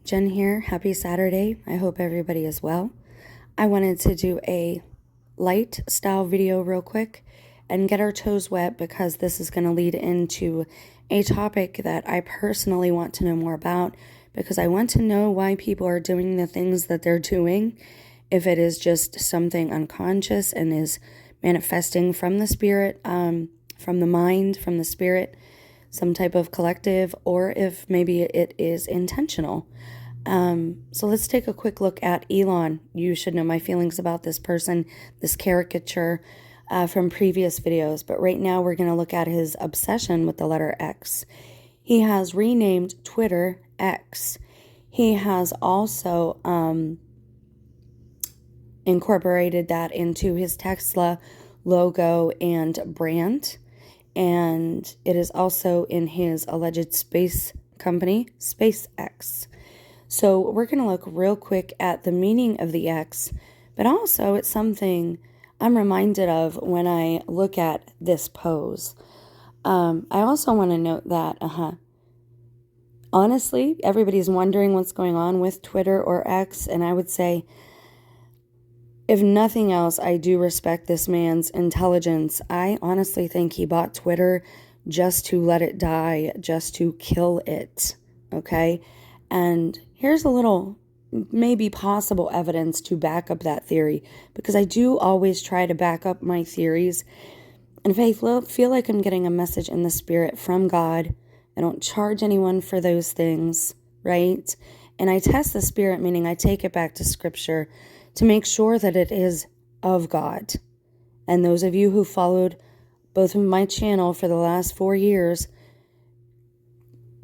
Jen here. Happy Saturday. I hope everybody is well. I wanted to do a light style video real quick and get our toes wet because this is going to lead into a topic that I personally want to know more about because I want to know why people are doing the things that they're doing, if it is just something unconscious and is manifesting from the spirit, from the mind, from the spirit, some type of collective, or if maybe it is intentional. So let's take a quick look at Elon. You should know my feelings about this person, this caricature from previous videos. But right now we're going to look at his obsession with the letter X. He has renamed Twitter X. He has also incorporated that into his Tesla logo and brand. And it is also in his alleged space company, SpaceX. So we're going to look real quick at the meaning of the X, but also it's something I'm reminded of when I look at this pose. I also want to note that, honestly, everybody's wondering what's going on with Twitter or X, and I would say, if nothing else, I do respect this man's intelligence. I honestly think he bought Twitter just to let it die, just to kill it, okay? And here's a little maybe possible evidence to back up that theory, because I do always try to back up my theories. And if I feel like I'm getting a message in the spirit from God, I don't charge anyone for those things, right? And I test the spirit, meaning I take it back to scripture to make sure that it is of God. And those of you who followed both of my channel for the last 4 years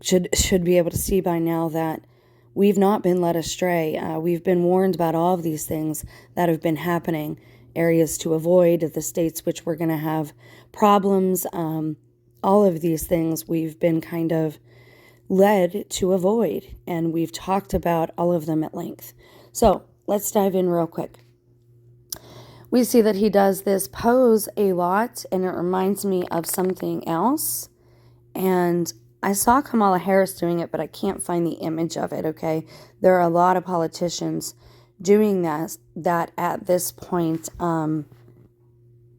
should be able to see by now that we've not been led astray. We've been warned about all of these things that have been happening, areas to avoid, the states which we're going to have problems, all of these things we've been kind of led to avoid, and we've talked about all of them at length. So let's dive in real quick. We see that he does this pose a lot, and it reminds me of something else. And I saw Kamala Harris doing it, but I can't find the image of it, okay? There are a lot of politicians doing that at this point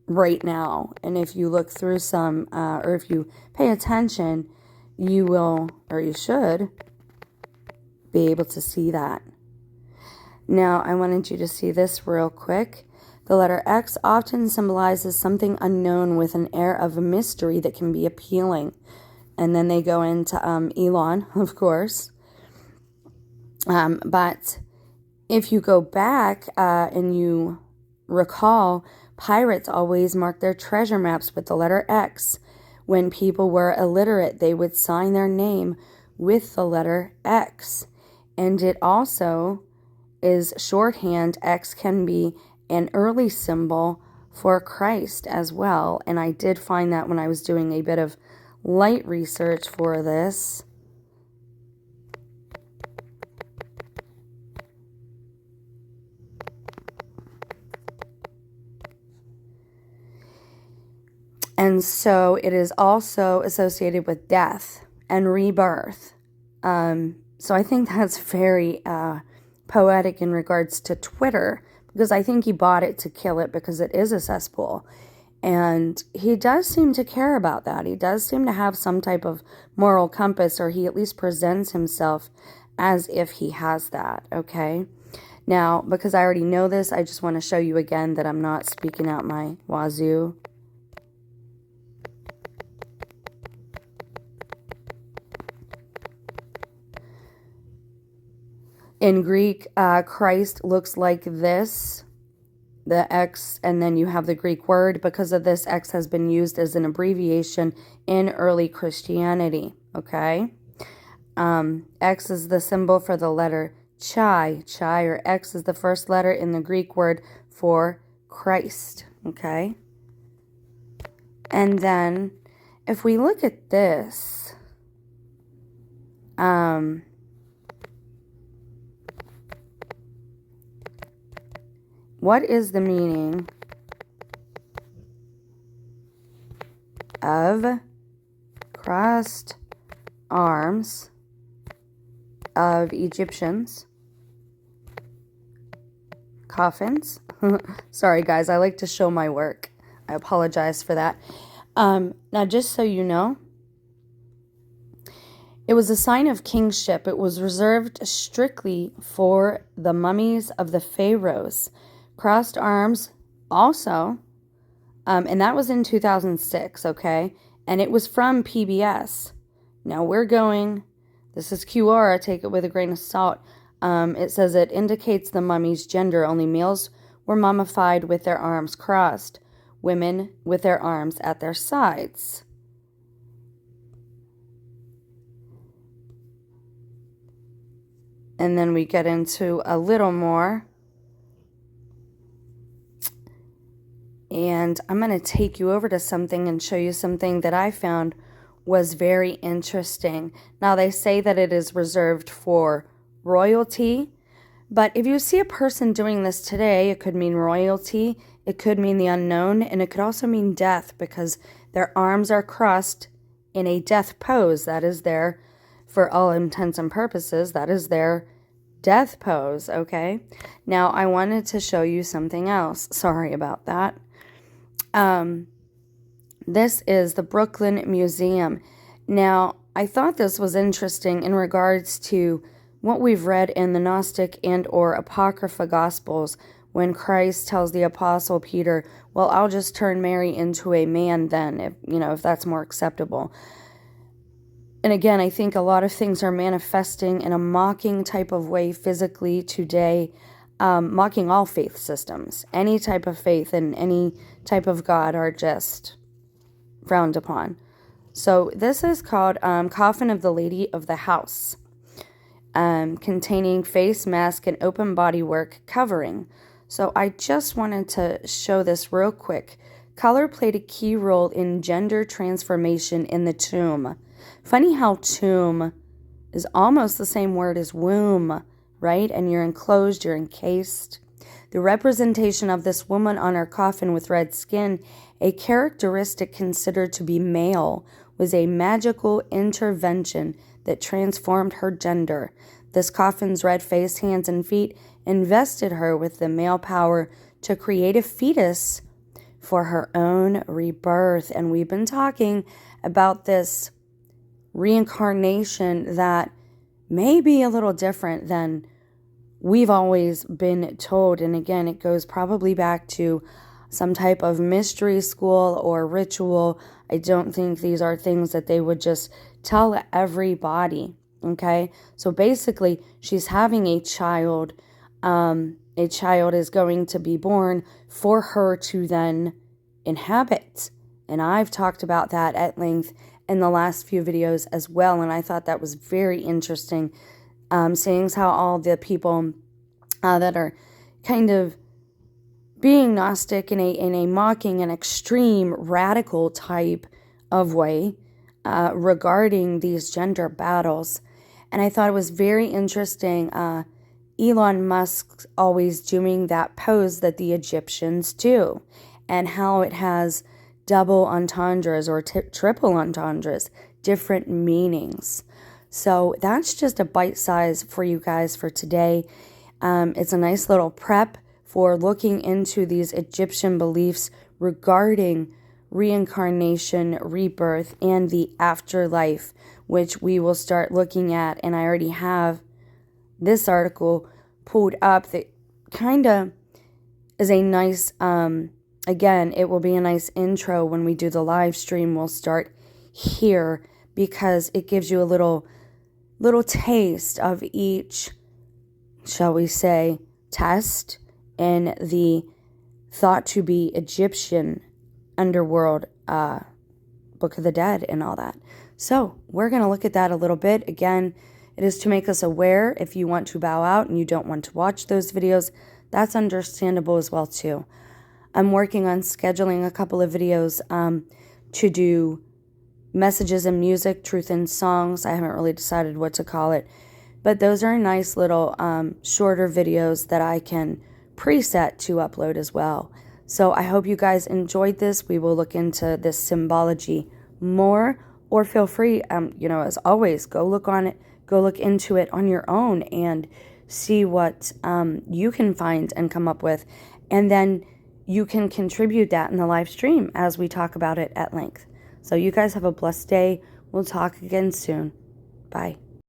right now. And if you look through some, or if you pay attention, you will, or you should, be able to see that. Now, I wanted you to see this real quick. The letter X often symbolizes something unknown with an air of a mystery that can be appealing. And then they go into Elon, of course. But if you go back and you recall, pirates always marked their treasure maps with the letter X. When people were illiterate, they would sign their name with the letter X. And it also is shorthand. X can be an early symbol for Christ as well. And I did find that when I was doing a bit of light research for this. And so it is also associated with death and rebirth. So I think that's very poetic in regards to Twitter, because I think he bought it to kill it because it is a cesspool. And he does seem to care about that. He does seem to have some type of moral compass, or he at least presents himself as if he has that, okay? Now, because I already know this, I just want to show you again that I'm not speaking out my wazoo. In Greek, Christ looks like this, the X, and then you have the Greek word. Because of this, X has been used as an abbreviation in early Christianity, okay? X is the symbol for the letter chi, or X is the first letter in the Greek word for Christ, okay? And then, if we look at this, what is the meaning of crossed arms of Egyptians. Coffins. Sorry, guys. I like to show my work. I apologize for that. Now, just so you know, it was a sign of kingship. It was reserved strictly for the mummies of the pharaohs. Crossed arms also, and that was in 2006, okay? And it was from PBS. Now this is QR, take it with a grain of salt. It says it indicates the mummy's gender. Only males were mummified with their arms crossed, women with their arms at their sides. And then we get into a little more. And I'm going to take you over to something and show you something that I found was very interesting. Now, they say that it is reserved for royalty, but if you see a person doing this today, it could mean royalty, it could mean the unknown, and it could also mean death because their arms are crossed in a death pose. That is their, for all intents and purposes, that is their death pose, okay? Now, I wanted to show you something else. Sorry about that. This is the Brooklyn Museum. Now, I thought this was interesting in regards to what we've read in the Gnostic and or Apocrypha Gospels when Christ tells the Apostle Peter, well, I'll just turn Mary into a man then, if that's more acceptable. And again, I think a lot of things are manifesting in a mocking type of way physically today, mocking all faith systems. Any type of faith and any type of God are just frowned upon. So this is called Coffin of the Lady of the House, containing face, mask, and open body work covering. So I just wanted to show this real quick. Color played a key role in gender transformation in the tomb. Funny how tomb is almost the same word as womb, right? And you're enclosed, you're encased. The representation of this woman on her coffin with red skin, a characteristic considered to be male, was a magical intervention that transformed her gender. This coffin's red face, hands, and feet invested her with the male power to create a fetus for her own rebirth. And we've been talking about this reincarnation that may be a little different than we've always been told. And again, it goes probably back to some type of mystery school or ritual. I don't think these are things that they would just tell everybody. Okay, so basically she's having a child. A child is going to be born for her to then inhabit. And I've talked about that at length in the last few videos as well. And I thought that was very interesting, seeing how all the people that are kind of being Gnostic in a mocking and extreme radical type of way regarding these gender battles. And I thought it was very interesting. Elon Musk always doing that pose that the Egyptians do, and how it has double entendres or triple entendres, different meanings. So that's just a bite size for you guys for today. It's a nice little prep for looking into these Egyptian beliefs regarding reincarnation, rebirth, and the afterlife, which we will start looking at. And I already have this article pulled up that kind of is a nice, again, it will be a nice intro when we do the live stream. We'll start here because it gives you a little taste of each, shall we say, test in the thought to be Egyptian underworld Book of the Dead and all that. So we're going to look at that a little bit. Again, it is to make us aware. If you want to bow out and you don't want to watch those videos, that's understandable as well too. I'm working on scheduling a couple of videos to do messages and music, truth in songs. I haven't really decided what to call it, but those are nice little shorter videos that I can preset to upload as well. So I hope you guys enjoyed this. We will look into this symbology more, or feel free, as always, go look on it, go look into it on your own and see what you can find and come up with. And then you can contribute that in the live stream as we talk about it at length. So you guys have a blessed day. We'll talk again soon. Bye.